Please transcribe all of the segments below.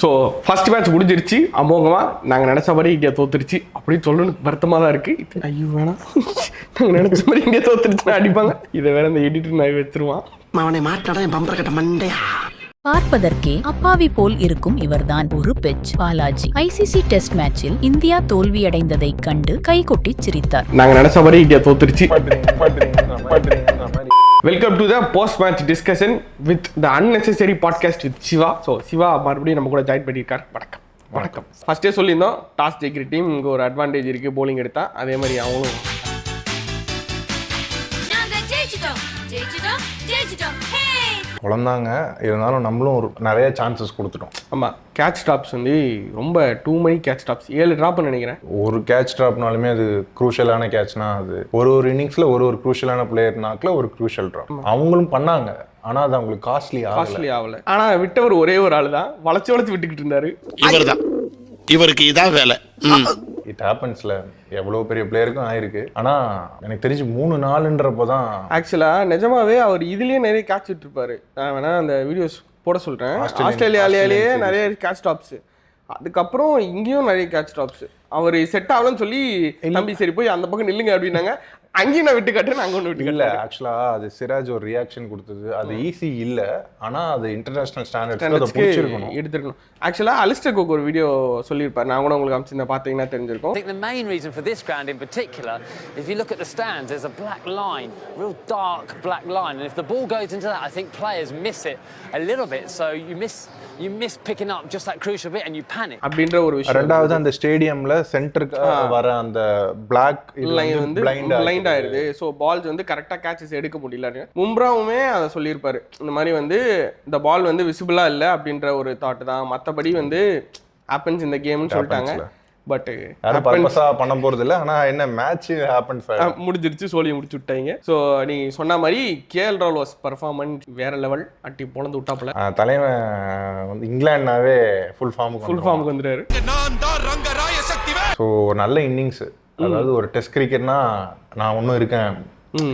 So first match முடிஞ்சிருச்சு அமோகமாக. நாங்கள் நினச்ச மாதிரி இந்தியா தோத்துருச்சு அப்படின்னு சொல்லணும் வருத்தமாக தான் இருக்குது. ஐயோ வேணாம், நாங்கள் நினச்ச மாதிரி இந்தியா தோத்துருச்சுன்னா அடிப்பாங்க. இதை வேற இந்த எடிட்டர் நான் வச்சிருவான். அவனை மாட்டாடா என் பம்பர கட்ட மண்டையா. பார்ப்பதற்கே அப்பாவி போல் இருக்கும் இவர்தான் ஒரு பெச் பாலாஜி. ஐசிசி டெஸ்ட் மேட்சில் இந்தியா தோல்வியடைந்ததை கண்டு கைகொட்டி சிரித்தார். நாங்கள் நினச்ச மாதிரி இந்தியா தோத்துருச்சு. Welcome to the post match discussion with the unnecessary podcast with Shiva. So Shiva மறுபடியும் நம்ம கூட ஜாயின் பண்ணியிருக்கார். வணக்கம். வணக்கம். ஃபர்ஸ்டே சொல்லியிருந்தோம், டாஸ் ஜெயிக்கிற டீம் இங்கே ஒரு அட்வான்டேஜ் இருக்குது, போலிங் எடுத்தா. அதே மாதிரி அவங்களும் குழந்தாங்க இருந்தாலும் நம்மளும் ஒரு நிறைய சான்சஸ் கொடுத்துட்டோம். ஆமாம், கேட்ச் ட்ராப்ஸ் வந்து ரொம்ப டூ மணி கேட்ச் ட்ராப்ஸ் 7 ட்ராப்னு நினைக்கிறேன். ஒரு கேட்ச் ட்ராப்னாலுமே அது க்ரூஷியலான கேட்ச்னா அது ஒரு இன்னிங்ஸில் ஒரு க்ரூஷியலான பிளேயர்னாக்கில் ஒரு க்ரூஷியல் ட்ராப் அவங்களும் பண்ணாங்க. ஆனால் அது அவங்களுக்கு காஸ்ட்லி ஆகலை. ஆனால் விட்டவர் ஒரே ஒரு ஆள் தான், வளைச்சு விட்டுக்கிட்டு இருந்தாரு. இவர்தான், இவருக்கு இதான் வேலை. இட் ஹேப்பன்ஸ்ல எவ்வளோ பெரிய பிளேயருக்கும் ஆயிருக்கு. ஆனால் எனக்கு தெரிஞ்சு 3-4ன்றப்போ தான் ஆக்சுவலாக நிஜமாவே அவர் இதுலேயே நிறைய கேட்ச் விட்டுருப்பாரு. நான் வேணா அந்த வீடியோஸ் போட சொல்கிறேன். ஆஸ்திரேலியாலேயே நிறைய கேட்ச் டாப்ஸ், அதுக்கப்புறம் இங்கேயும் நிறைய கேட்ச் டாப்ஸ். அவர் செட் ஆகலன்னு சொல்லி தம்பி சரி போய் அந்த பக்கம் நில்லுங்க அப்படின்னாங்க. அங்கேயும் நான் விட்டு காட்டுறேன், அங்கே ஒன்று விட்டு இல்லை. ஆக்சுவலாக அது சிராஜ் ஒரு ரியாக்ஷன் கொடுத்தது. அது ஈஸி இல்லை, ஆனால் அது இன்டர்நேஷனல் ஸ்டாண்டர்ட்ஸ்க்கு எடுத்துருக்கணும். ஆக்சுவலாக அலிஸ்டர் குக் ஒரு வீடியோ சொல்லியிருப்பார், நான் கூட உங்களுக்கு அமைச்சிருந்தேன், பார்த்தீங்கன்னா தெரிஞ்சிருக்கும். I think the main reason for this ground in particular, if you look at the stands, there's a black line, real dark black line, and if the ball goes into that, I think players miss it a little bit, so you miss picking up just that crucial bit and you panic. அப்படின்ற ஒரு விஷயம். ரெண்டாவது அந்த ஸ்டேடியம்ல சென்டருக்கு வர அந்த black line வந்து blind ஆயிருது. ஸோ பால்ஸ் வந்து கரெக்டாக கேட்சஸ் எடுக்க முடியல. மும்ராவுமே அதை சொல்லியிருப்பாரு, இந்த மாதிரி வந்து இந்த பால் வந்து விசிபிளா இல்லை அப்படின்ற ஒரு தாட் தான். மற்றபடி வந்து ஹேப்பன்ஸ் இந்த கேம்னு சொல்லிட்டாங்க. பட் பண்ண போறது இல்லை. ஆனால் என்ன மேட்ச் ஹேப்பன்ஸ் முடிஞ்சிருச்சு, சோழியை முடிச்சு விட்டாங்க. ஸோ நீ சொன்ன மாதிரி கேஎல் ராகுல் வாஸ் பர்ஃபார்மன்ஸ் வேற லெவல். அட்டி பொழந்து விட்டாப்புல. தலைவன் வந்து இங்கிலாந்துனாவே ஃபுல் ஃபார்முக்கு வந்துட்டாரு. ஸோ நல்ல இன்னிங்ஸ். அதாவது ஒரு டெஸ்ட் கிரிக்கெட்னா நான் ஒன்றும் இருக்கேன்,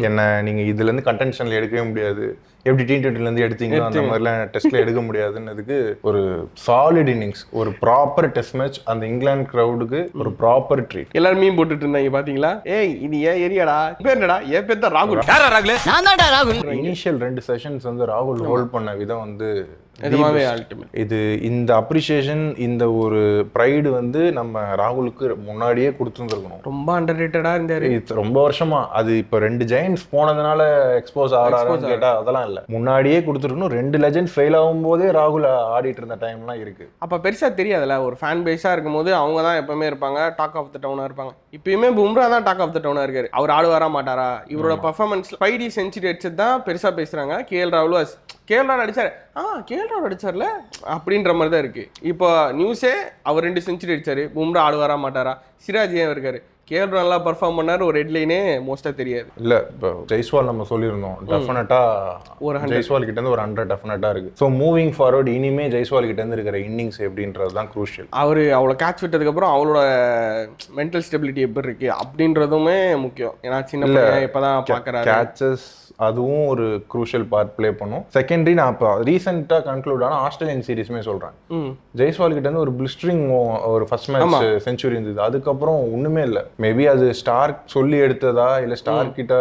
என்ன நீங்க இதுல இருந்து கண்டென்ஷன்ல எடுக்கவே முடியாது, எப்படி T20 இருந்து எடுத்தீங்களோ அந்த மாதிரிலாம் டெஸ்ட்ல எடுக்க முடியாதுன்னதுக்கு ஒரு சாலிட் இன்னிங்ஸ், ஒரு ப்ராப்பர் டெஸ்ட் மேட்ச். அந்த இங்கிலாந்து கிரவுடுக்கு ஒரு ப்ராப்பர் ட்ரீட். எல்லாரும் மீன் போட்டுட்டு இருந்தாங்க பாத்தீங்களா. ஏய் இது ஏன் ஏரியாடா, பேர் என்னடா, ஏன் பேர் தான் ராகுல். நான் தான்டா ராகுல். இனிஷியல் 2 செஷன்ஸ் வந்து ராகுல் ஹோல்ட் பண்ண விதம் வந்து இது இந்த அப்ரிசியேஷன், இந்த ஒரு ப்ரைடு வந்து நம்ம ராகுலுக்கு முன்னாடியே கொடுத்துருந்துருக்கணும். ரொம்ப அண்டர்ரேட்டடா இருந்தாரு ரொம்ப வருஷமா. அது இப்போ 2 ஜெயின்ஸ் போனதுனால எக்ஸ்போஸ் ஆகிறாருன்னு கேட்டா அதெல்லாம் இல்லை, முன்னாடியே கொடுத்துருக்கணும். 2 லெஜண்ட் ஃபெயில் ஆகும் போதே ராகுல் ஆடிட்டு இருந்த டைம்லாம் இருக்கு. அப்ப பெருசா தெரியாதுல்ல, ஒரு ஃபேன் பேஸா இருக்கும் போது அவங்க தான் எப்பவுமே இருப்பாங்க, டாக் ஆஃப் த டவுனா இருப்பாங்க. இப்பயுமே பும்ரா தான் டாக் ஆஃப் த டவுனா இருக்காரு. அவர் ஆடுவாரா மாட்டாரா, இவரோட பர்ஃபார்மன்ஸ் 5D செஞ்சுரி அடிச்சது தான் பெருசா பேசுறாங்க. கேஎல் ராகுல் அடிச்சாரு, கேஎல் ராகுல் அடிச்சார்ல அப்படின்ற மாதிரி தான் இருக்கு. இப்போ நியூஸே அவர் 2 செஞ்சுரி அடிச்சாரு, பும்ரா ஆடுவாரா மாட்டாரா, சிராஜ் ஏன் இருக்காரு, கேஎல் ராகுல் நல்லா பர்ஃபார்ம் பண்ணாரு, ஒரு ஹெட்லைனே மோஸ்டா தெரியாது. இல்ல இப்போ ஜெய்ஸ்வால் நம்ம சொல்லியிருந்தோம், டெஃபினட்டா ஒரு ஜெய்ஸ்வால் கிட்ட இருந்து ஒரு 100 டெஃபினட்டா இருக்கு. ஸோ மூவிங் ஃபார்வர்ட் இனிமே ஜெய்ஸ்வால் கிட்ட இருந்து இருக்கிற இன்னிங்ஸ் எப்படின்றது தான் குரூஷியல். அவரு அவ்வளோ கேட்ச் விட்டதுக்கு அப்புறம் அவளோட மென்டல் ஸ்டெபிலிட்டி எப்படி இருக்கு அப்படின்றதுமே முக்கியம். ஏன்னா சின்ன பையன் இப்பதான் பாக்குறாரு. கேட்சஸ் அதுவும் ஒரு குரூஷியல் பார்ட் பிளே பண்ணும். செகண்டரி நான் இப்போ ரீசெண்டாக கன்க்ளூட் ஆனால் ஆஸ்திரேலியன் சீரீஸுமே சொல்கிறேன். ஜெய்ஸ்வால் கிட்ட இருந்து ஒரு பிளிஸ்டரிங் ஒரு ஃபர்ஸ்ட் மேட்ச் செஞ்சுரி இருந்தது, அதுக்கப்புறம் ஒன்றுமே இல்லை. மேபி அது ஸ்டார்க் சொல்லி எடுத்ததா இல்லை ஸ்டார்க் கிட்ட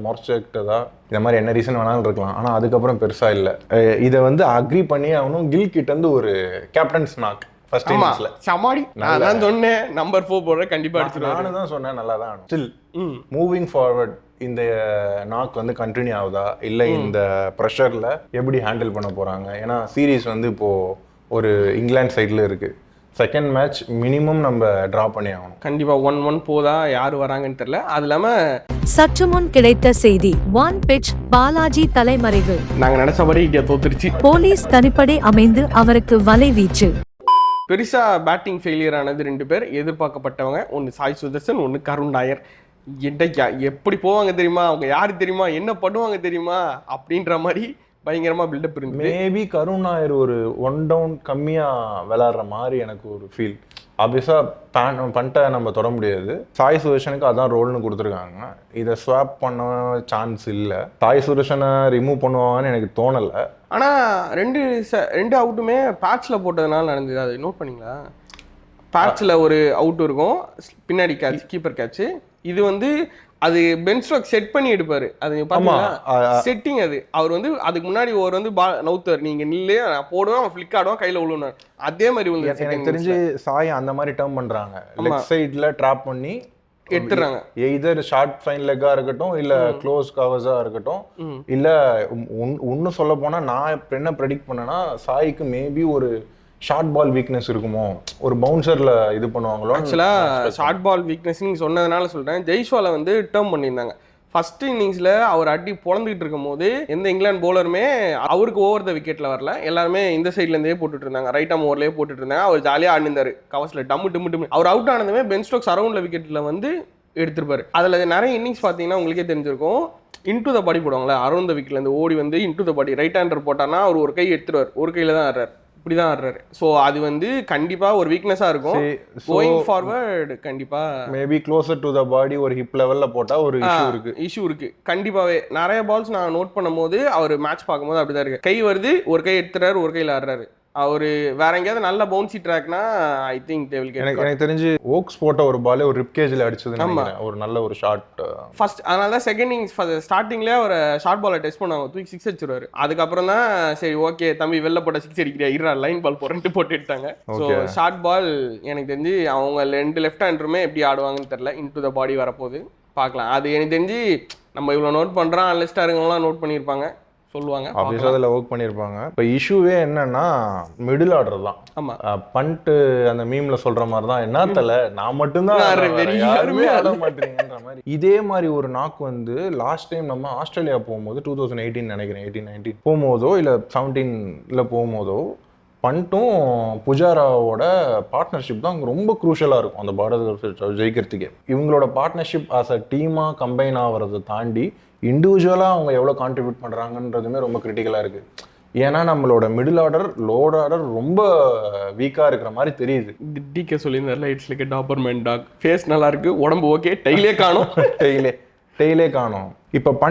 முறைச்சிட்டதா, இந்த மாதிரி என்ன ரீசன் வேணாலும் இருக்கலாம். ஆனால் அதுக்கப்புறம் பெருசாக இல்லை. இதை வந்து அக்ரி பண்ணி அவனும் கில் கிட்ட இருந்து ஒரு கேப்டன்ஸ் நாக் ஃபர்ஸ்ட் இன்னிங்ஸ்ல சமாடி. நான் தான் சொன்னேன் நம்பர் 4 போடுற கண்டிப்பா அடிச்சிருவாரு. நானும் தான் சொன்னேன் நல்லா தான். ஸ்டில் மூவிங் ஃபார்வர்ட் இந்த நாக் வந்து கண்டினியூ ஆகுதா இல்லை இந்த ப்ரெஷர்ல எப்படி ஹேண்டில் பண்ண போறாங்க. ஏன்னா சீரீஸ் வந்து இப்போ ஒரு இங்கிலாந்து சைட்ல இருக்கு. செகண்ட் மேட்ச் மினிமம் நம்ம டிரா பண்ணி ஆகணும். கண்டிப்பா 1-1 போதா, யாரு வராங்கன்னு தெரியல. அது இல்லாம சற்று முன் கிடைத்த செய்தி, ஒன் பிட்ச் பாலாஜி தலைமறைவு. நாங்க நினைச்ச மாதிரி இந்தியா தோத்துருச்சு. போலீஸ் தனிப்படை அமைந்து அவருக்கு வலை வீச்சு. பெருசா பேட்டிங் ஃபெயிலியர் ஆனது 2 பேர் எதிர்பார்க்கப்பட்டவங்க. ஒன்னு சாய் சுதர்சன், ஒன்னு கருண் நாயர். எப்படி போவாங்க தெரியுமா, அவங்க யாரு தெரியுமா, என்ன பண்ணுவாங்க தெரியுமா அப்படின்ற மாதிரி பயங்கரமா பில்டப் இருந்து. மேபி கருண் நாயர் ஒரு 1 டவுன் கம்மியா விளையாடுற மாதிரி எனக்கு ஒரு ஃபீல். ஆப்வியஸா பண்ணிட்ட நம்ம தொட முடியாது. சாய் சுதர்ஷனுக்கு அதான் ரோல்னு கொடுத்துருக்காங்க. இதை ஸ்வாப் பண்ண சான்ஸ் இல்லை. சாய் சுதர்ஷனை ரிமூவ் பண்ணுவாங்கன்னு எனக்கு தோணலை. ஆனால் ரெண்டு அவுட்டுமே பேட்ச்சில் போட்டதுனால நடந்தது. அது நோட் பண்ணீங்களா? பேட்ச்சில் ஒரு அவுட் இருக்கும், பின்னாடி கேட்ச், கீப்பர் கேட்ச். இது வந்து அது பென் ஸ்டோக்ஸ் செட் பண்ணி எடுப்பாரு. அது பார்த்தீங்கன்னா செட்டிங். அது அவர் வந்து அதுக்கு முன்னாடி ஒரு வந்து நவுத்தார், நீங்க நில்லே நான் போடுவேன், அவன் ஃபிளிக் ஆடுவான், கையில விழுனார். அதே மாதிரி வந்து எனக்கு தெரிஞ்சு சாய் அந்த மாதிரி டர்ம் பண்றாங்க. லெக் சைடுல ட்ராப் பண்ணி எடுத்துறாங்க. எய்தர் ஷார்ட் ஃபைன் லெக்கா இருக்கட்டும், இல்ல க்ளோஸ் கவர்ஸா இருக்கட்டும், இல்ல ஒன்னும் சொல்ல போனா நான் என்ன ப்ரெடிக்ட் பண்ணேன்னா சாய்க்கு மேபி ஒரு ஷார்ட் பால் வீக்னஸ் இருக்குமோ, ஒரு பவுன்சர்ல இது பண்ணுவாங்களோ. ஆக்சுவலா ஷார்ட் பால் வீக்னஸ் நீங்க சொன்னதுனால சொல்றேன். ஜெய்ஸ்வாலை வந்து டேர்ம் பண்ணியிருந்தாங்க. ஃபர்ஸ்ட் இன்னிங்ஸ்ல அவர் அடி பொழந்துகிட்டு இருக்கும் போது எந்த இங்கிலாந்து பவுலருமே அவருக்கு ஓவர் த விக்கெட்ல வரல. எல்லாருமே இந்த சைட்ல இருந்தே போட்டுட்டு இருந்தாங்க, ரைட் ஆம் ஓவர்லயே போட்டுட்டு இருந்தாங்க. அவர் ஜாலியா ஆடிந்தாரு கவர்ஸ்ல, டம்மு. அவர் அவுட் ஆனதுமே பென் ஸ்டோக்ஸ் அரௌண்ட்ல விக்கெட்ல வந்து எடுத்திருப்பாரு. அதுல நிறைய இன்னிங்ஸ் பாத்தீங்கன்னா உங்களுக்கே தெரிஞ்சிருக்கும், into the body போடுவாங்களே, around the விக்கெட்ல இருந்து ஓடி வந்து into the body right hander போட்டானா அவர் ஒரு கை எடுத்துருவார், ஒரு கையில தான் ஆடுறாரு, இப்படிதான் ஆடுறாரு. ஸோ அது வந்து கண்டிப்பா ஒரு வீக்னஸா இருக்கும். கோயிங் ஃபார்வர்ட் கண்டிப்பா மேபி க்ளோசர் டு த பாடி ஒரு ஹிப் லெவல்ல போட்டா ஒரு இஷ்யூ இருக்கு கண்டிப்பாவே. நிறைய பால்ஸ் நான் நோட் பண்ணும்போது அவர் மேட்ச் பார்க்கும்போது அப்படிதான் இருக்கு. கை வருது, ஒரு கை எடுத்துறாரு, ஒரு கையில ஆடுறாரு. அவரு வேற எங்கேயாவது நல்ல பவுன்சி ட்ராக்னா I think they will get. எனக்கு தெரிஞ்சு ஓக்ஸ் போட்ட ஒரு பால் ஒரு ரிப் கேஜ்ல அடிச்சது நினைக்கிறேன், ஒரு நல்ல ஒரு ஷாட் ஃபர்ஸ்ட். அதனால தான் செகண்ட் இன்னிங்ஸ் ஸ்டார்டிங்லேயே ஒரு ஷார்ட் பாலை டெஸ்ட் பண்ணுவாங்க, தூக்கி 6 அடிச்சிருவாரு. அதுக்கப்புறம் தான் சரி ஓகே தம்பி வெளில போட்ட 6 அடிக்கிறியா, இருடா லைன் பால் போறேன்ட்டு போட்டு எடுத்தாங்க. ஸோ ஷார்ட் பால் எனக்கு தெரிஞ்சு அவங்க 2 லெஃப்ட் ஹேண்டருமே எப்படி ஆடுவாங்கன்னு தெரியல. இன்டு த பாடி வரப்போகுது பார்க்கலாம். அது எனக்கு தெரிஞ்சு நம்ம இவ்வளோ நோட் பண்ணுறோம், அனலிஸ்டாக இருக்கவங்களாம் நோட் பண்ணியிருப்பாங்க, சொல்லுவாங்க, ஆப்வியஸா அதில் ஒர்க் பண்ணியிருப்பாங்க. இப்போ இஷ்யூவே என்னன்னா மிடில் ஆர்டர் தான். ஆமா, பண்ட்டு அந்த மீம்ல சொல்ற மாதிரி தான், என்ன தெரியல நான் மட்டும்தான் யாருமே ஆட மாட்டேங்கிற மாதிரி. இதே மாதிரி ஒரு நாக்கு வந்து லாஸ்ட் டைம் நம்ம ஆஸ்திரேலியா போகும்போது 2018 நினைக்கிறேன், 18-19 போகும்போதோ இல்லை 17ல போகும்போதோ பண்ட்டும் புஜாராவோட பார்ட்னர்ஷிப் தான் ரொம்ப குரூஷலாக இருக்கும் அந்த பாரத ஜெயிக்கிறதுக்கே. இவங்களோட பார்ட்னர்ஷிப் ஆஸ் அ டீமாக கம்பைன் ஆகிறத தாண்டி இண்டிவிஜுவலாக அவங்க எவ்வளோ கான்ட்ரிபியூட் பண்ணுறாங்கன்றதுமே ரொம்ப கிரிட்டிக்கலாக இருக்குது. ஏன்னா நம்மளோட மிடில் ஆர்டர் லோட் ஆர்டர் ரொம்ப வீக்காக இருக்கிற மாதிரி தெரியுது. டிகே சொல்லியிருந்தாருல, it's like Doberman dog, face நல்லா இருக்கு, உடம்பு ஓகே, டெய்லே காணும் டெய்லே காணும். இப்போ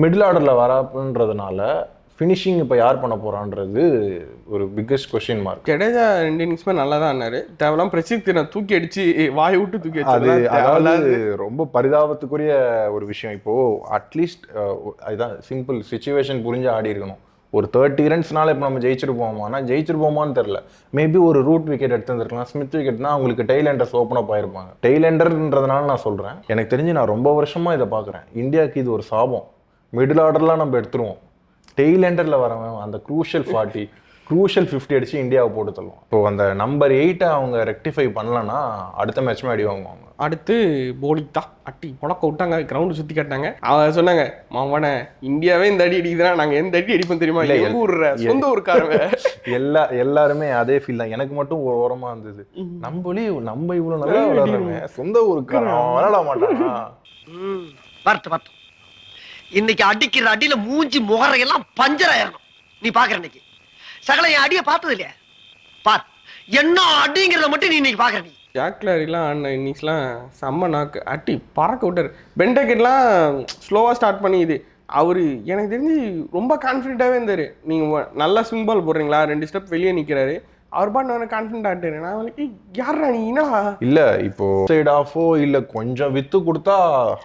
மிடில் ஆர்டரில் வராப்புன்றதுனால ஃபினிஷிங் இப்போ யார் பண்ண போறான்றது ஒரு பிக்கஸ்ட் கொஸ்டின் மார்க். ஜடேஜா 2 இன்னிங்ஸ்மே நல்லா தான் ஆனாரு. தேவலாம் பிரசித் தூக்கி அடிச்சு வாய் விட்டு தூக்கி அது அதாவது ரொம்ப பரிதாபத்துக்குரிய ஒரு விஷயம். இப்போ அட்லீஸ்ட் அதுதான் சிம்பிள் சிச்சுவேஷன் புரிஞ்சு ஆடி இருக்கணும். ஒரு 30 ரன்ஸ்னால இப்போ நம்ம ஜெயிச்சிருப்போமான்னு தெரியல. மேபி ஒரு ரூட் விக்கெட் எடுத்துருக்கலாம், ஸ்மித் விக்கெட்னா அவங்களுக்கு டெய்லெண்டர்ஸ் ஓப்பன் அப் ஆயிருப்பாங்க. டெய்லெண்டர்ன்றதுனால நான் சொல்றேன், எனக்கு தெரிஞ்சு நான் ரொம்ப வருஷமா இதை பார்க்குறேன், இந்தியாவுக்கு இது ஒரு சாபம். மிடில் ஆர்டர்லாம் நம்ம எடுத்துருவோம், டெய்லெண்டரில் வரவன் அந்த க்ரூஷியல் 40 க்ரூஷியல் 50 அடிச்சு இந்தியாவை போட்டு தள்ளுவோம். இப்போ அந்த நம்பர் 8 அவங்க ரெக்டிஃபை பண்ணலன்னா அடுத்த மேட்ச்மே அடி வாங்குவாங்க. அடுத்து போலித்தா அட்டி புழக்க விட்டாங்க, கிரவுண்டு சுற்றி காட்டாங்க. அவங்க சொன்னாங்க, மாவன இந்தியாவே இந்த அடி அடிக்குதுன்னா நாங்கள் எந்த அடி அடிப்போம் தெரியுமா, எங்கள் ஊர்ற சொந்த ஊருக்காரங்க எல்லாருமே அதே ஃபீல் தான். எனக்கு மட்டும் ஒரு ஓரமாக இருந்தது, நம்ம இவ்வளோ நல்லா விளையாடுறோமே, சொந்த ஊருக்காரன் விளையாட மாட்டானா. வரட்டு இன்னைக்கு அடிக்கிற அடியில மூஞ்சி முகரையெல்லாம் பஞ்சர் ஆயிரணும். நீ பாக்குற இன்னைக்கு சகல என் அடிய பார்த்தது இல்லையா, பார் என்ன அடிங்கிறத மட்டும் நீ இன்னைக்கு பாக்குற. நீ ஜாக்லாரிலாம் ஆடின இன்னிங்ஸ்லாம் செம்ம நாக்கு, அட்டி பறக்க விட்டார். பென்டெக்கெட்லாம் ஸ்லோவாக ஸ்டார்ட் பண்ணிது. அவர் எனக்கு தெரிஞ்சு ரொம்ப கான்ஃபிடென்ட்டாகவே இருந்தார். நீங்கள் நல்லா ஸ்விங் பால் போடுறீங்களா, 2 ஸ்டெப் வெளியே நிற்கிறாரு, அவர் பாட்டு கான்ஃபிடென்ட் ஆகிட்டாரு. நான் வந்து யாரா நீ என்னடா இல்ல இப்போ சைட் ஆஃபோ இல்ல கொஞ்சம் வித்து கொடுத்தா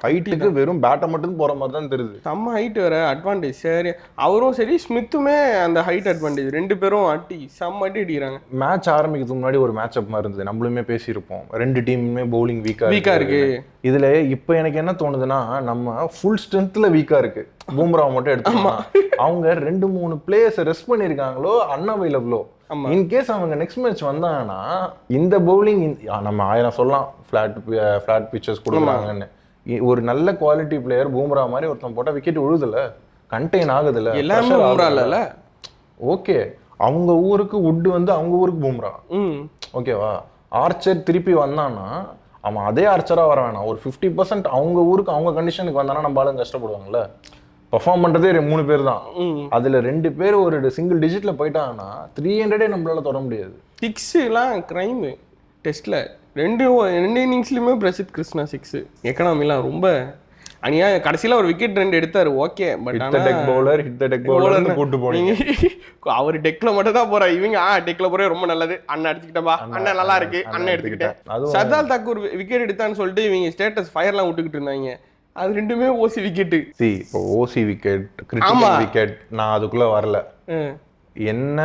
ஹைட்டுக்கு வெறும் பேட்டை மட்டும் போற மாதிரி தான் தெரியுது. செம்ம ஹைட் வர அட்வான்டேஜ். சரி அவரும் சரி ஸ்மித்துமே அந்த ஹைட் அட்வான்டேஜ், 2 பேரும் அட்டி செம்ம அடி அடிக்கிறாங்க. மேட்ச் ஆரம்பிக்கிறதுக்கு முன்னாடி ஒரு மேட்ச் அப் மாதிரி இருந்தது, நம்மளுமே பேசியிருப்போம், 2 டீமுமே பவுலிங் வீக்கா இருக்கு. இதுல இப்போ எனக்கு என்ன தோணுதுன்னா, நம்ம ஃபுல் ஸ்ட்ரென்த்ல வீக்கா இருக்கு, பூம்ராவை மட்டும் எடுத்தோம்னா அவங்க 2-3 பிளேயர்ஸ் ரெஸ்ட் பண்ணியிருக்காங்களோ அன்அவைலபிளோ. இன்கேஸ் அவங்க நெக்ஸ்ட் மேட்ச் வந்தாங்கன்னா இந்த பவுலிங் நம்ம 1000 சொல்லலாம், ஃபிளாட் பிச்சர்ஸ் கொடுக்குறாங்கன்னு. ஒரு நல்ல குவாலிட்டி பிளேயர் பூம்ரா மாதிரி ஒருத்தன் போட்டால் விக்கெட் விழுதுல, கண்டெயின் ஆகுதுல்ல, எல்லாமே பூம்ரா இல்ல. ஓகே அவங்க ஊருக்கு வுட் வந்து அவங்க ஊருக்கு பூம்ரா, ஓகேவா. ஆர்ச்சர் திருப்பி வந்தான்னா அவன் அதே ஆர்ச்சராக வர வேணாம், ஒரு 50% அவங்க ஊருக்கு அவங்க கண்டிஷனுக்கு வந்தானா நம்ம ஆளுங்க கஷ்டப்படுவாங்கல்ல. பர்ஃபார்ம் பண்ணுறதே 3 பேர் தான், அதில் 2 பேர் ஒரு சிங்கிள் டிஜிட்டில் போயிட்டாங்கன்னா 300 நம்மளால தொட முடியாது. 6லாம் கிரைம் டெஸ்ட்டில் 2 இன்னிங்ஸ்லையுமே பிரசித் கிருஷ்ணா 6 எக்கனாமிலாம் ரொம்ப அனியா கடைசியில ஒரு விக்கெட் 2 எடுத்தாரு, okay. But hit the deck bowler, hit the deck பவுலர்னு கூட்டு போனீங்க. அவர் டெக்ல மட்டும் தான் போறாரு, இவங்க டெக்ல போறே ரொம்ப நல்லது, அண்ணன் அடிச்சுக்கிட்டப்பா, அண்ணன் நல்லா இருக்கு, அண்ணன் எடுத்துக்கிட்டேன். ஷர்தால் தாக்கூர் விக்கெட் எடுத்தான்னு சொல்லிட்டு இவங்க ஸ்டேட்டஸ் ஃபயர்லாம் விட்டுக்கிட்டு இருந்தாங்க. அது ரெண்டுமே ஓசி விக்கெட்டு. இப்போ ஓசி விக்கெட், கிரிட்டிக்கல் விக்கெட், நான் அதுக்குள்ள வரல. என்ன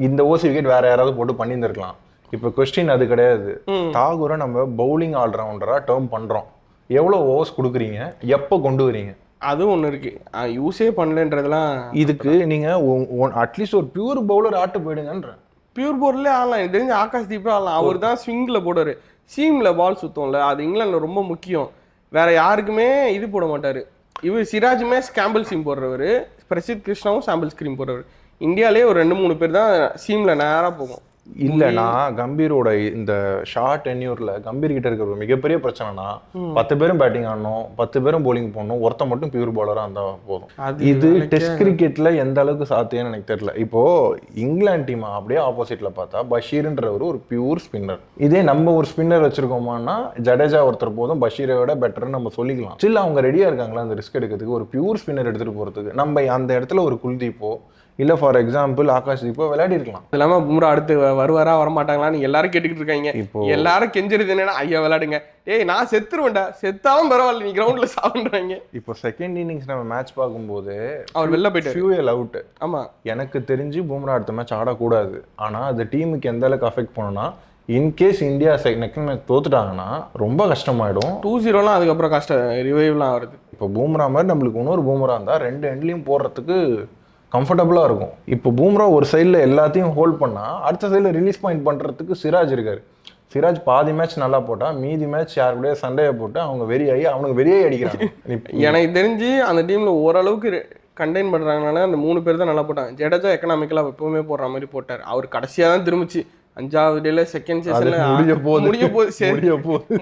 இந்த ஓசி விக்கெட் வேற யாராவது போட்டு பண்ணியிருந்திருக்கலாம். இப்போ கொஸ்டின் அது கிடையாது. தாகூரை நம்ம பவுலிங் ஆல்ரவுண்டரா டேர்ம் பண்றோம், எவ்வளவு ஓவர்ஸ் கொடுக்குறீங்க, எப்போ கொண்டு வரீங்க, அதுவும் ஒன்று இருக்கு. யூஸே பண்ணலன்றதுலாம். இதுக்கு நீங்க அட்லீஸ்ட் ஒரு பியூர் பவுலர் ஆட்டு போயிடுங்கன்ற. பியூர் பவுலர்லேயே ஆடலாம், எனக்கு தெரிஞ்ச ஆகாஷ் தீபே ஆடலாம். அவர் தான் ஸ்விங்கில் போடுவார், சீமில் பால் சுத்தம்ல, அது இங்கிலாண்டில் ரொம்ப முக்கியம். வேற யாருக்குமே இது போட மாட்டார். இவர் சிராஜுமே ஸ்கேம்பிள் சீம் போடுறவர், பிரசித் கிருஷ்ணாவும் சாம்பிள் ஸ்கிரீம் போடுறவர். இந்தியாவிலே ஒரு 2-3 பேர் தான் சீமில் நேராக போகும். இல்லைனா கம்பீரோட இந்த ஷார்ட் டென்யூர்ல கம்பீர் கிட்ட இருக்கிற ஒரு மிகப்பெரிய பிரச்சனைனா 10 பேரும் பேட்டிங் ஆடணும், 10 பேரும் போலிங் போடணும், ஒருத்த மட்டும் பியூர் பவுலரா இருந்தா போதும். இது டெஸ்ட் கிரிக்கெட்ல எந்த அளவுக்கு சாத்தியம்னு எனக்கு தெரியல. இப்போ இங்கிலாந்து டீம் அப்படியே ஆப்போசிட்ல பார்த்தா பஷீர்ன்றவர் ஒரு பியூர் ஸ்பின்னர். இதே நம்ம ஒரு ஸ்பின்னர் வச்சிருக்கோமானா ஜடேஜா ஒருத்தர் போதும், பஷீரை விட பெட்டர்னு நம்ம சொல்லிக்கலாம். ஸ்டில் அவங்க ரெடியா இருக்காங்களா அந்த ரிஸ்க் எடுக்கிறதுக்கு, ஒரு பியூர் ஸ்பின்னர் எடுத்துட்டு போறதுக்கு? நம்ம அந்த இடத்துல ஒரு குல்தீப்போ இல்ல ஃபார் எக்ஸாம்பிள் ஆகாஷ் தீபோ விளையாடி இருக்கலாம். இல்லாம பும்ரா அடுத்து வருவாரா வரமாட்டாங்களான்னு எல்லாரும் கேட்டுக்கிட்டு இருக்காங்க. இப்போ எல்லாரும் கெஞ்சிருது என்னன்னா, ஐயா விளையாடுங்க, ஏய் நான் செத்துருவேன்டா, செத்தாலும் பரவாயில்ல, நீ கிரவுண்ட்ல சாவுன்றாங்க. இப்போ செகண்ட் இன்னிங்ஸ் நம்ம மேட்ச் பார்க்கும்போது அவர் வெளில போயிட்டாரு, ஃபியூயல் அவுட். ஆமா, எனக்கு தெரிஞ்சு பும்ரா அடுத்த மேட்ச் ஆடக்கூடாது. ஆனா அது டீமுக்கு எந்த அளவுக்கு அஃபெக்ட் பண்ணுன்னா, இன்கேஸ் இந்தியா நெக்ஸ்ட் மேட்ச் தோத்துட்டாங்கன்னா ரொம்ப கஷ்டமாயிடும். 2-0 அதுக்கப்புறம் கஷ்டம், ரிவைவ்லாம் வருது. இப்போ பூம்ரா மாதிரி நம்மளுக்கு இன்னொரு பூம்ரா இருந்தா 2 எண்ட்லையும் போடுறதுக்கு கம்ஃபர்டபுளா இருக்கும். இப்போ பூம்ரா ஒரு சைடில் எல்லாத்தையும் ஹோல்ட் பண்ணா அடுத்த சைடில் ரிலீஸ் பாயிண்ட் பண்றதுக்கு சிராஜ் இருக்காரு. சிராஜ் பாதி மேட்ச் நல்லா போட்டா மீதி மேட்ச் யாரு கூட சண்டையை போட்டு அவங்க வெறியாகி அவனுக்கு வெறியே அடிக்கிறாங்க. எனக்கு தெரிஞ்சு அந்த டீம்ல ஓரளவுக்கு கண்டெயின் பண்றாங்கனால அந்த 3 பேர் தான் நல்லா போட்டாங்க. ஜடேஜா எக்கனாமிக்கலா எப்பவுமே போடுற மாதிரி போட்டார். அவர் கடைசியா தான் திரும்பிச்சு 5வது டேல செகண்ட் செஷன்ல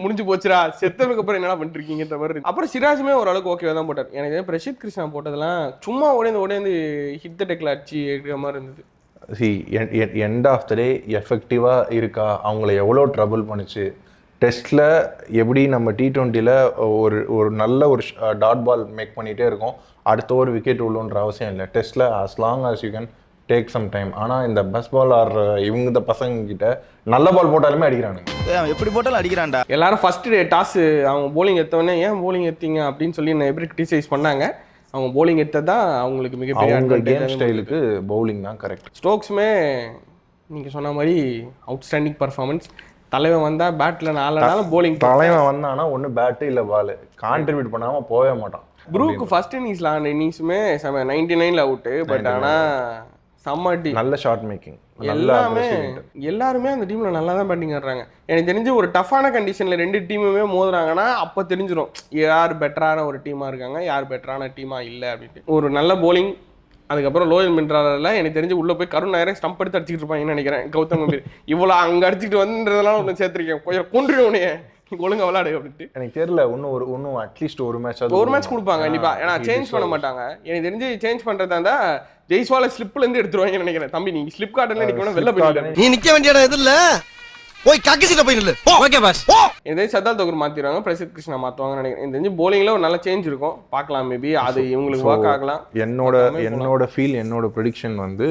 முடிஞ்சு போச்சுடா, செத்ததுக்கு அப்புறம் என்ன பண்ணிட்டு இருக்கீங்கன்ற மாதிரி. அப்புறம் சிராஜுமே ஓரளவுக்கு ஓகேவா தான் போட்டார். எனக்கு பிரசித் கிருஷ்ணா போட்டதெல்லாம் சும்மா ஓடேந்து ஹிட் த டெக்ல அடிச்சு எடுக்கிற மாதிரி இருந்தது. எண்ட் ஆஃப் த டே எஃபெக்டிவாக இருக்கா, அவங்கள எவ்வளோ ட்ரபிள் பண்ணுச்சு, டெஸ்ட்டில் எப்படி நம்ம T20ல ஒரு நல்ல ஒரு டாட் பால் மேக் பண்ணிகிட்டே இருக்கோம், அடுத்த ஒரு விக்கெட் உள்ளன்ற அவசியம் இல்லை. டெஸ்ட்டில் as long as you can take some time. ஆனால் இந்த பஸ் பால் ஆடுற இவங்க இந்த பசங்க கிட்ட நல்ல பால் போட்டாலுமே அடிக்கிறானுங்க, எப்படி போட்டாலும் அடிக்கிறான்டா. எல்லாரும் ஃபர்ஸ்ட் டே டாஸ் அவங்க போலிங் எடுத்தவொடனே ஏன் போலிங் எடுத்தீங்க அப்படின்னு சொல்லி எப்படி கிரிட்டிசைஸ் பண்ணாங்க. அவங்க போலிங் எடுத்ததான் அவங்களுக்கு மிகப்பெரிய கேம் ஸ்டைலுக்கு பவுலிங் தான் கரெக்ட். ஸ்டோக்ஸுமே நீங்கள் சொன்ன மாதிரி அவுட்ஸ்டாண்டிங் பர்ஃபார்மன்ஸ். தலைவன் வந்தா பேட்ல 4 நாள் போலிங், தலைவன் வந்தானா ஒன்று பேட்டு இல்லை பால், கான்ட்ரிபியூட் பண்ணாமல் போகவே மாட்டான். ப்ரூக்கு ஃபர்ஸ்ட் இன்னிங்ஸ்ல ஆன இன்னிங்ஸுமே 99ல் அவுட்டு. பட் ஆனால் சம்மாட்டி நல்ல ஷாட் மேக்கிங், எல்லாருமே அந்த டீம்ல நல்லா தான் பேட்டிங் ஆடுறாங்க. எனக்கு தெரிஞ்சு ஒரு டஃப்பான கண்டிஷன்ல 2 டீமுமே மோதுறாங்கன்னா அப்போ தெரிஞ்சிடும் யார் பெட்டரான ஒரு டீமா இருக்காங்க, யார் பெட்டரான டீமா இல்லை அப்படின்ட்டு. ஒரு நல்ல போலிங், அதுக்கப்புறம் லோயல் மின்றால எனக்கு தெரிஞ்சு உள்ள போய் கருண் நாயரே ஸ்டம்ப் எடுத்து அடிச்சுட்டு இருப்பாங்கன்னு நினைக்கிறேன். கௌதம் கம்பீர் இவ்வளோ அங்கே அடிச்சுட்டு வந்துன்றதெல்லாம் ஒன்று சேர்த்துருக்கேன், கொஞ்சம் கொண்டுருவோனே ஒழுங்கா விளையாடு அப்படின்ட்டு. எனக்கு தெரியல இன்னும் அட்லீஸ்ட் ஒரு மேட்ச் கொடுப்பாங்க கண்டிப்பா. ஏன்னா சேஞ்ச் பண்ண மாட்டாங்க. எனக்கு தெரிஞ்சு சேஞ்ச் பண்றதா இருந்தா ஜெய்ஸ்வால ஸ்லிப்ல இருந்து எடுத்துருவாங்கன்னு நினைக்கிறேன். தம்பி நீங்க ஸ்லிப் கார்டுல நிக்க வேணா வெளில போயிடு, நீ நிக்க வேண்டிய இடம் எது இல்ல, போய் கக்கிசிட்ட போய் நில்லு. Okay boss. இதே ஷர்தால் தாக்கூர் மாத்திடுவாங்க, பிரசித் கிருஷ்ணா மாத்துவாங்கன்னு நினைக்கிறேன். எனக்கு தெரிஞ்சு போலிங்ல ஒரு நல்ல சேஞ்ச் இருக்கும், பார்க்கலாம். மேபி அது இவங்களுக்கு ஒர்க் ஆகலாம். என்னோட ஃபீல், என்னோட ப்ரெடிக்ஷன் வந்து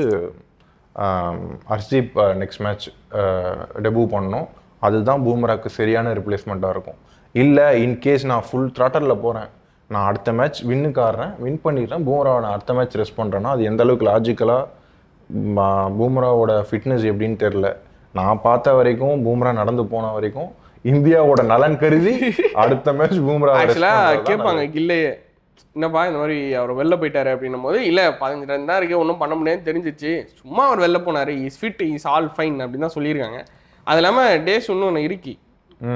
ஹர்ஷீப் நெக்ஸ்ட் மேட்ச் டெபியூ பண்ணணும். அதுதான் பூம்ராக்கு சரியான ரிப்ளேஸ்மெண்ட்டாக இருக்கும். இல்லை இன்கேஸ் நான் ஃபுல் த்ராட்டரில் போகிறேன், நான் அடுத்த மேட்ச் வின்னுக்கு ஆடுறேன், வின் பண்ணிடுறேன், பூம்ராவை நான் அடுத்த மேட்ச் ரெஸ்ட் பண்ணுறேன்னா அது எந்த அளவுக்கு லாஜிக்கலாக பூம்ராவோட ஃபிட்னஸ் எப்படின்னு தெரில. நான் பார்த்த வரைக்கும் பூம்ரா நடந்து போன வரைக்கும் இந்தியாவோட நலன் கருதி அடுத்த மேட்ச் பூம்ரா ஆக்சுவலாக கேட்பாங்க கில்லையே, என்னப்பா இந்த மாதிரி அவர் வெளில போயிட்டாரு அப்படின்னும் போது, இல்லை 15 ரன் தான் இருக்கு, ஒன்றும் பண்ண முடியாதுன்னு தெரிஞ்சிச்சு, சும்மா அவர் வெளில போனார், is fit, is all fine அப்படின்னு தான் சொல்லியிருக்காங்க. அது இல்லாமல் டேஸ் இன்னும் ஒன்று இருக்கு,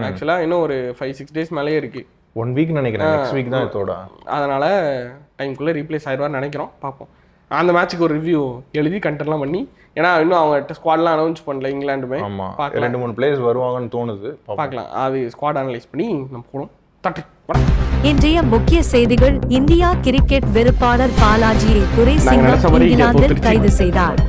ஆக்சுவலாக இன்னும் ஒரு 5-6 டேஸ் மேலேயே இருக்கு. 1 வீக் நினைக்கிறேன், நெக்ஸ்ட் வீக் தான் இதோட. அதனால டைம்குள்ளே ரீப்ளேஸ் ஆயிடுவார்னு நினைக்கிறோம், பார்ப்போம். அந்த மேட்ச்சுக்கு ஒரு ரிவ்யூ எழுதி கண்டென்ட்லாம் பண்ணி, ஏன்னா இன்னும் அவங்க ஸ்குவாட்லாம் அனௌன்ஸ் பண்ணல இங்கிலாண்டுமே. ஆமாம், 2-3 பிளேயர்ஸ் வருவாங்கன்னு தோணுது, பார்க்கலாம். அது ஸ்குவாட் அனலைஸ் பண்ணி நம்ம போகணும். இன்றைய முக்கிய செய்திகள். இந்தியா கிரிக்கெட் வெறுப்பாளர் பாலாஜியை துரைசிங்கம் இங்கிலாந்தில் கைது செய்தார்.